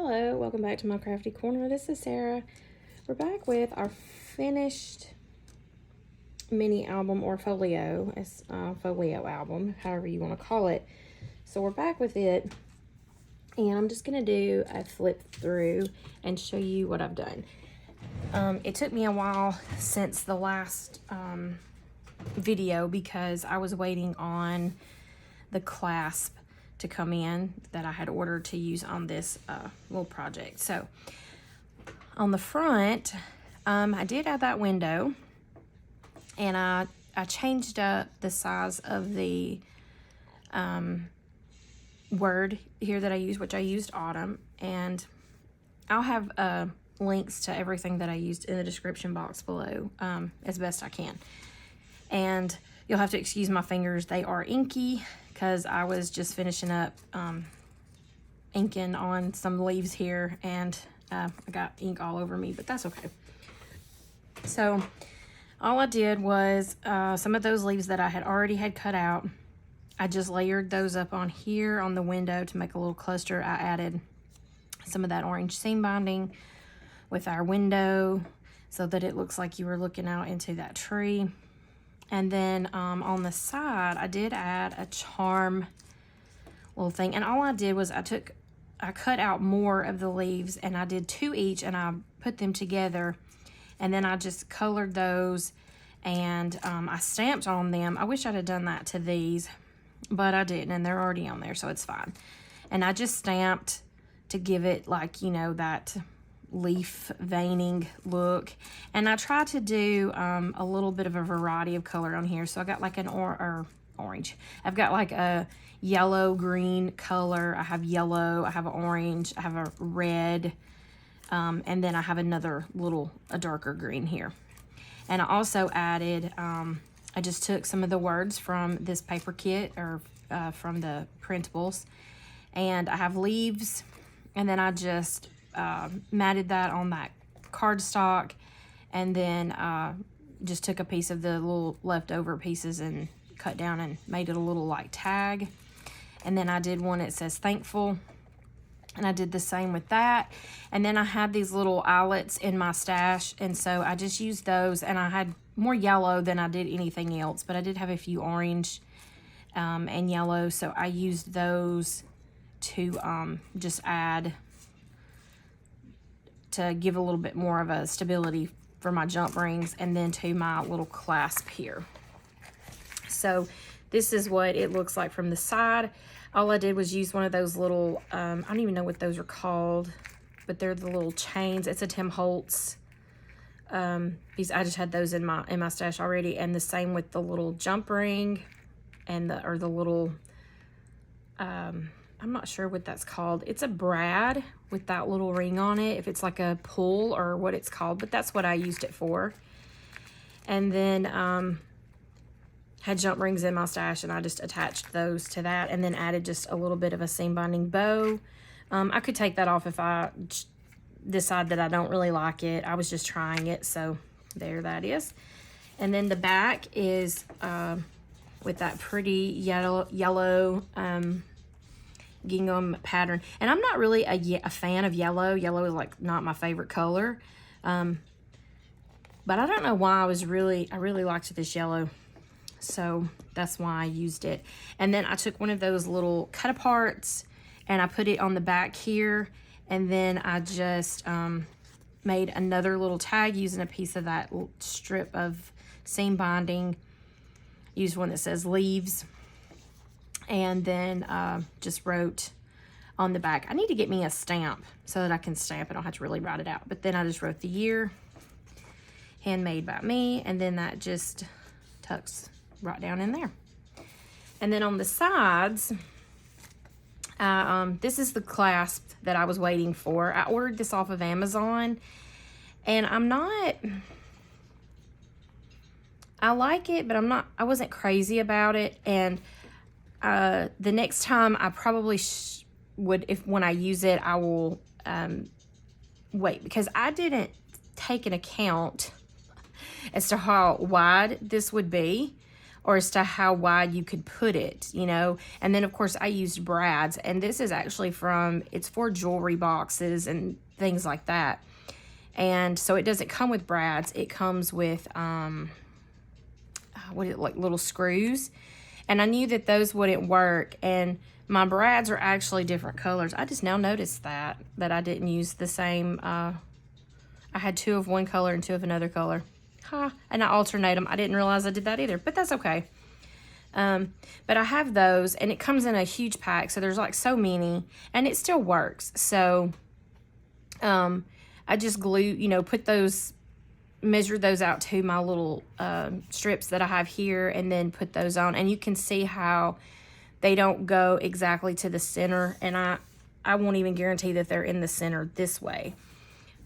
Hello, welcome back to my crafty corner. This is Sarah. We're back with our finished mini album, or folio. It's folio album, however you want to call it. So we're back with it, and I'm just gonna do a flip through and show you what I've done. It took me a while since the last video because I was waiting on the clasp to come in that I had ordered to use on this little project. So on the front, I did add that window, and I changed up the size of the word here that I use, which I used autumn, and I'll have links to everything that I used in the description box below as best I can. And you'll have to excuse my fingers, they are inky because I was just finishing up inking on some leaves here, and I got ink all over me, but that's okay. So all I did was some of those leaves that I had already had cut out, I just layered those up on here on the window to make a little cluster. I added some of that orange seam binding with our window so that it looks like you were looking out into that tree. And then on the side, I did add a charm little thing. And all I did was I cut out more of the leaves, and I did 2 each, and I put them together. And then I just colored those, and I stamped on them. I wish I'd have done that to these, but I didn't, and they're already on there, so it's fine. And I just stamped to give it, like, you know, that leaf veining look. And I tried to do a little bit of a variety of color on here. So I got like an orange. I've got like a yellow green color. I have yellow, I have an orange, I have a red, and then I have another a darker green here. And I also added, I just took some of the words from this paper kit, or from the printables, and I have leaves, and then I just matted that on that cardstock, and then just took a piece of the little leftover pieces and cut down and made it a little like tag. And then I did one that says thankful, and I did the same with that. And then I had these little eyelets in my stash, and so I just used those, and I had more yellow than I did anything else, but I did have a few orange and yellow, so I used those to just add, to give a little bit more of a stability for my jump rings, and then to my little clasp here. So this is what it looks like from the side. All I did was use one of those little, I don't even know what those are called, but they're the little chains. It's a Tim Holtz. These, I just had those in my stash already, and the same with the little jump ring and the little, I'm not sure what that's called. It's a brad with that little ring on it, if it's like a pull or what it's called, but that's what I used it for. And then had jump rings in my stash, and I just attached those to that, and then added just a little bit of a seam binding bow. I could take that off if I decide that I don't really like it. I was just trying it, so there that is. And then the back is with that pretty yellow gingham pattern. And I'm not really a fan of yellow. Yellow is like not my favorite color. But I don't know why I really liked this yellow. So that's why I used it. And then I took one of those little cut aparts, and I put it on the back here. And then I just made another little tag using a piece of that strip of seam binding. Used one that says leaves. And then just wrote on the back. I need to get me a stamp so that I can stamp. I don't have to really write it out. But then I just wrote the year, handmade by me, and then that just tucks right down in there. And then on the sides, this is the clasp that I was waiting for. I ordered this off of Amazon, and I like it, but I wasn't crazy about it. And the next time I probably when I use it, I will wait, because I didn't take an account as to how wide this would be or as to how wide you could put it, you know. And then of course I used brads, and this is actually it's for jewelry boxes and things like that. And so it doesn't come with brads, it comes with like little screws. And I knew that those wouldn't work, and my brads are actually different colors. I just now noticed that I didn't use the same. I had 2 of one color and 2 of another color. And I alternate them. I didn't realize I did that either, but that's okay. But I have those, and it comes in a huge pack, so there's like so many, and it still works. So I just glue, you know, measure those out to my little strips that I have here, and then put those on. And you can see how they don't go exactly to the center, and I won't even guarantee that they're in the center this way,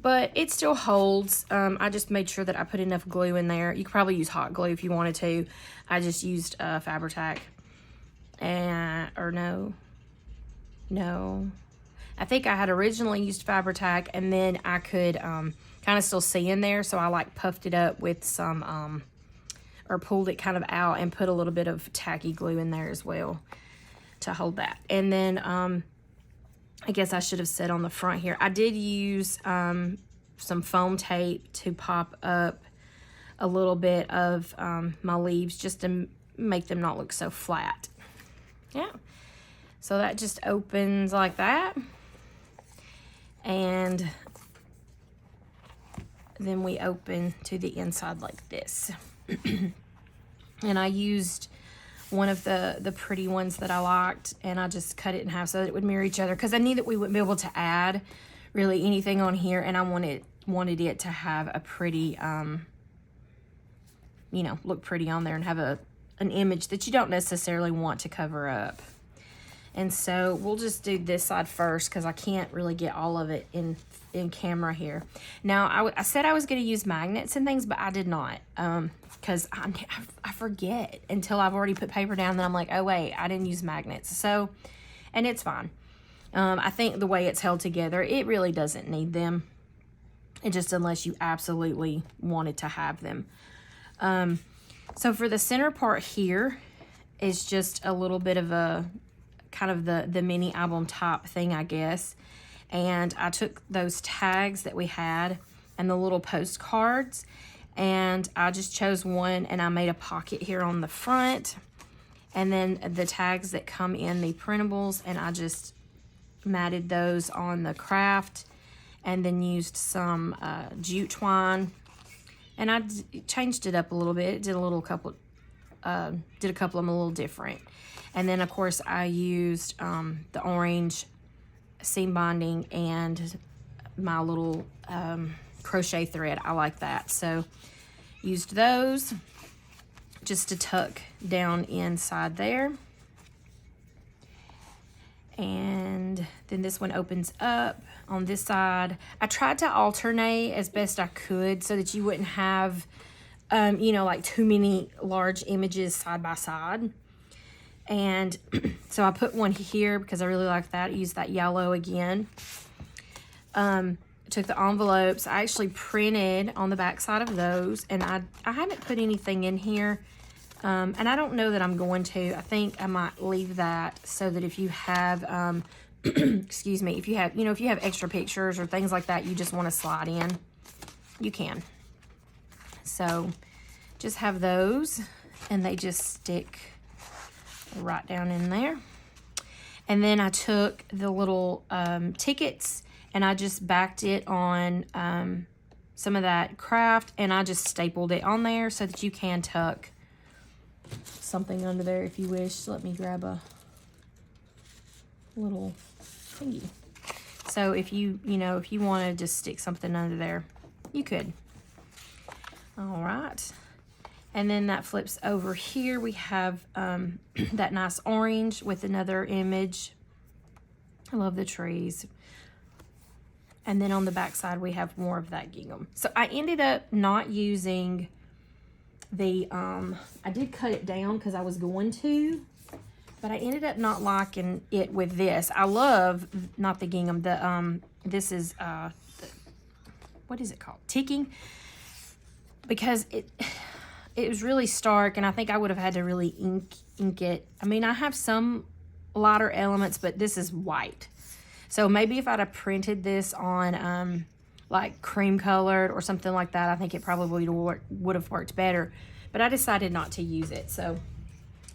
but it still holds. I just made sure that I put enough glue in there. You could probably use hot glue if you wanted to. I just used Fabri-Tac, or no, I think I had originally used Fabri-Tac, and then I could kind of still see in there, so I like puffed it up with some or pulled it kind of out and put a little bit of tacky glue in there as well to hold that. And then I guess I should have said on the front here, I did use some foam tape to pop up a little bit of my leaves, just to make them not look so flat. Yeah, so that just opens like that, and then we open to the inside like this. And I used one of the pretty ones that I liked, and I just cut it in half so that it would mirror each other, because I knew that we wouldn't be able to add really anything on here, and I wanted it to have a pretty you know, look pretty on there and have an image that you don't necessarily want to cover up. And so we'll just do this side first, because I can't really get all of it in camera here. Now, I said I was going to use magnets and things, but I did not, because I forget until I've already put paper down. Then I'm like, oh wait, I didn't use magnets. So, and it's fine. I think the way it's held together, it really doesn't need them. It just, unless you absolutely wanted to have them. So for the center part here is just a little bit of a kind of the mini album top thing, I guess. And I took those tags that we had and the little postcards, and I just chose one, and I made a pocket here on the front, and then the tags that come in the printables, and I just matted those on the craft, and then used some jute twine, and I changed it up a little bit. Did a couple of them a little different. And then of course I used the orange seam bonding and my little crochet thread. I like that, so used those just to tuck down inside there. And then this one opens up on this side. I tried to alternate as best I could so that you wouldn't have you know, like too many large images side by side. And so I put one here because I really like that. I used that yellow again. Took the envelopes. I actually printed on the back side of those, and I haven't put anything in here. And I don't know that I'm going to. I think I might leave that so that if you have, excuse me, if you have, you know, if you have extra pictures or things like that you just want to slide in, you can. So just have those, and they just stick right down in there. And then I took the little tickets, and I just backed it on some of that craft, and I just stapled it on there so that you can tuck something under there if you wish. So let me grab a little thingy. So if you know, if you want to just stick something under there, you could. All right. And then that flips over here. We have that nice orange with another image. I love the trees. And then on the back side, we have more of that gingham. So I ended up not using the, I did cut it down because I was going to, but I ended up not liking it with this. I love, not the gingham, this is, what is it called? Ticking. Because it was really stark, and I think I would have had to really ink it. I mean, I have some lighter elements, but this is white. So maybe if I'd have printed this on like cream colored or something like that, I think it probably would have worked better. But I decided not to use it. So,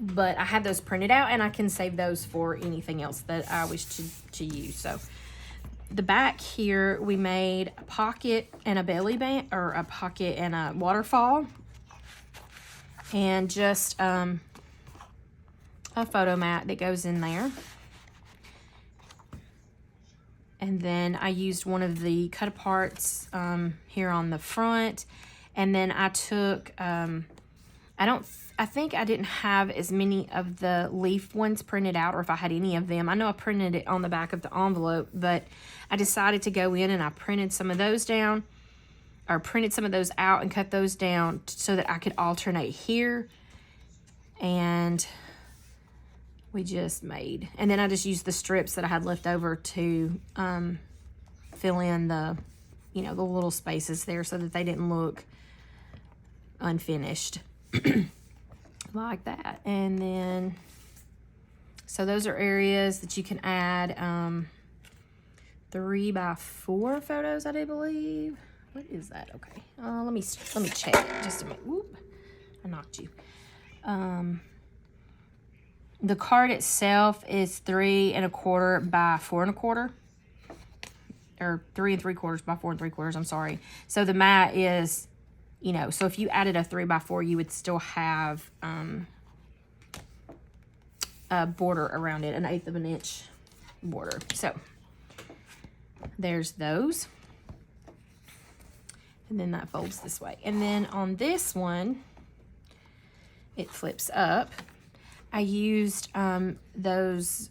but I have those printed out, and I can save those for anything else that I wish to use. So the back here, we made a pocket and a belly band, or a pocket and a waterfall, and just a photo mat that goes in there. And then I used one of the cut aparts here on the front, and then I took I think I didn't have as many of the leaf ones printed out, or if I had any of them. I know I printed it on the back of the envelope, but I decided to go in and I printed some of those down, or printed some of those out and cut those down so that I could alternate here. And we just made, and then I just used the strips that I had left over to fill in the, you know, the little spaces there so that they didn't look unfinished. Like that. And then, so those are areas that you can add 3x4 photos, I do believe. What is that? Okay. Let me check it just a minute. Whoop. I knocked you. The card itself is 3 1/4 by 4 1/4, or 3 3/4 by 4 3/4. I'm sorry. So the mat is, you know, so if you added a 3x4, you would still have a border around it, an 1/8 of an inch border. So there's those. And then that folds this way. And then on this one, it flips up. I used those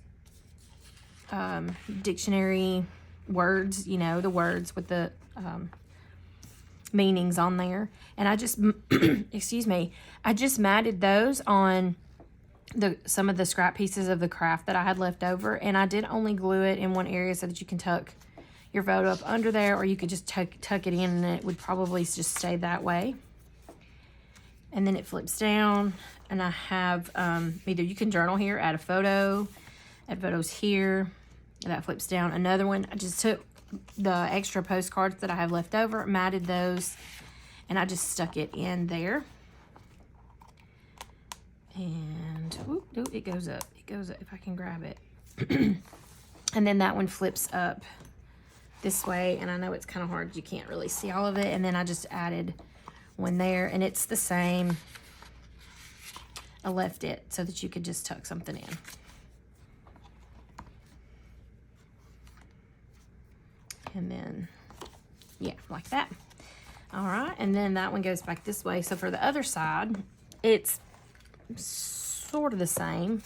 dictionary words, you know, the words with the meanings on there. And I just, excuse me, I just matted those on some of the scrap pieces of the craft that I had left over. And I did only glue it in one area so that you can tuck your photo up under there, or you could just tuck it in and it would probably just stay that way. And then it flips down, and I have either you can journal here, add a photo, add photos here. That flips down. Another one, I just took the extra postcards that I have left over, matted those, and I just stuck it in there. And whoop, it goes up. It goes up if I can grab it. And then that one flips up this way, and I know it's kind of hard. You can't really see all of it. And then I just added one there, and it's the same. I left it so that you could just tuck something in. And then, yeah, like that. All right, and then that one goes back this way. So for the other side, it's sort of the same.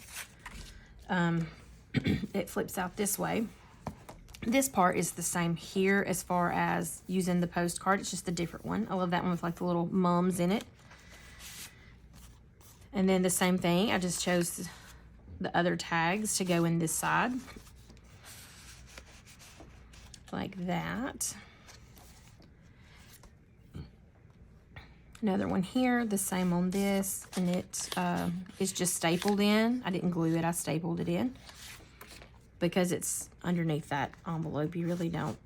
It flips out this way. This part is the same here as far as using the postcard. It's just a different one. I love that one with like the little mums in it. And then the same thing, I just chose the other tags to go in this side. Like that. Another one here, the same on this, and it is just stapled in. I didn't glue it, I stapled it in. Because it's underneath that envelope, you really don't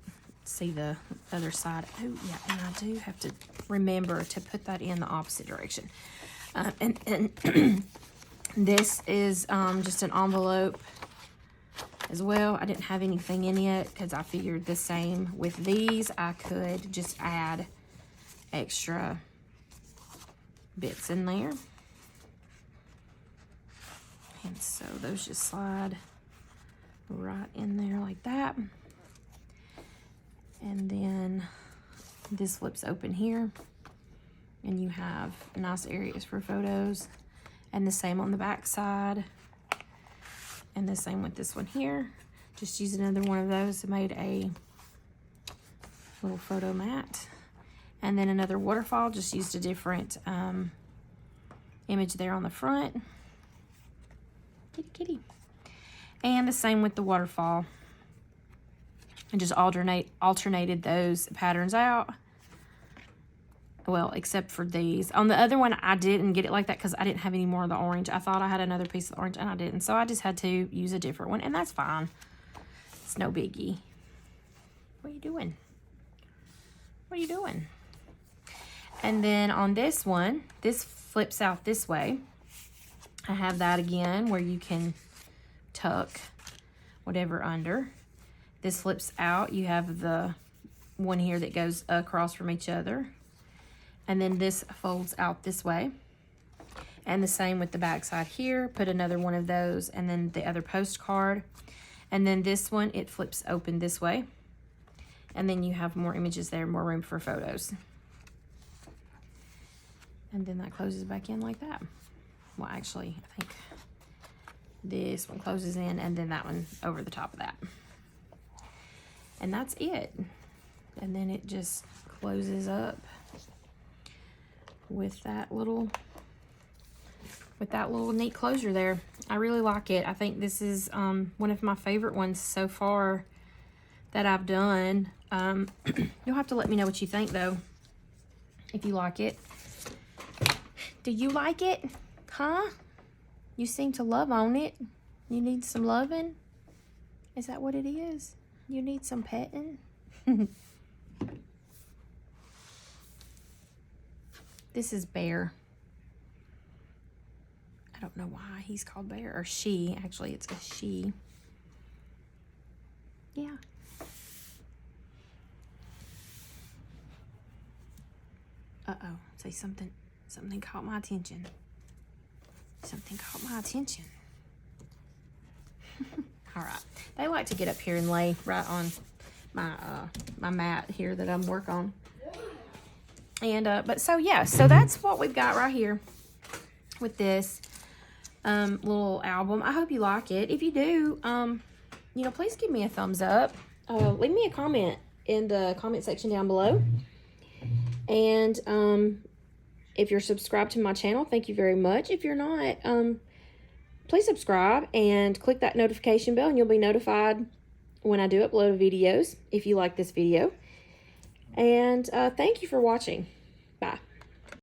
see the other side. Oh yeah, and I do have to remember to put that in the opposite direction. And this is just an envelope as well. I didn't have anything in it because I figured the same with these. I could just add extra bits in there. And so those just slide right in there like that. And then this flips open here, and you have nice areas for photos. And the same on the back side, and the same with this one here. Just use another one of those. I made a little photo mat. And then another waterfall, just used a different image there on the front. Kitty, kitty. And the same with the waterfall. And just alternated those patterns out Well, except for these. On the other one, I didn't get it like that because I didn't have any more of the orange. I thought I had another piece of orange, and I didn't. So I just had to use a different one, and that's fine. It's no biggie. What are you doing? What are you doing? And then on this one, this flips out this way. I have that again where you can tuck whatever under. This flips out. You have the one here that goes across from each other. And then this folds out this way. And the same with the back side here. Put another one of those, and then the other postcard. And then this one, it flips open this way. And then you have more images there, more room for photos. And then that closes back in like that. Well, actually, I think this one closes in, and then that one over the top of that. And that's it. And then it just closes up with that little neat closure there. I really like it. I think this is one of my favorite ones so far that I've done. You'll have to let me know what you think though, if you like it. Do you like it? Huh? You seem to love on it. You need some loving? Is that what it is? You need some petting? This is Bear. I don't know why he's called Bear, or she. Actually, it's a she. Yeah. Uh-oh. Say something. Something caught my attention. Something caught my attention. All right. They like to get up here and lay right on my my mat here that I'm working on. And but so yeah, so that's what we've got right here with this little album. I hope you like it. If you do, you know, please give me a thumbs up. Leave me a comment in the comment section down below. And if you're subscribed to my channel, thank you very much. If you're not, please subscribe and click that notification bell, and you'll be notified when I do upload videos if you like this video. And thank you for watching.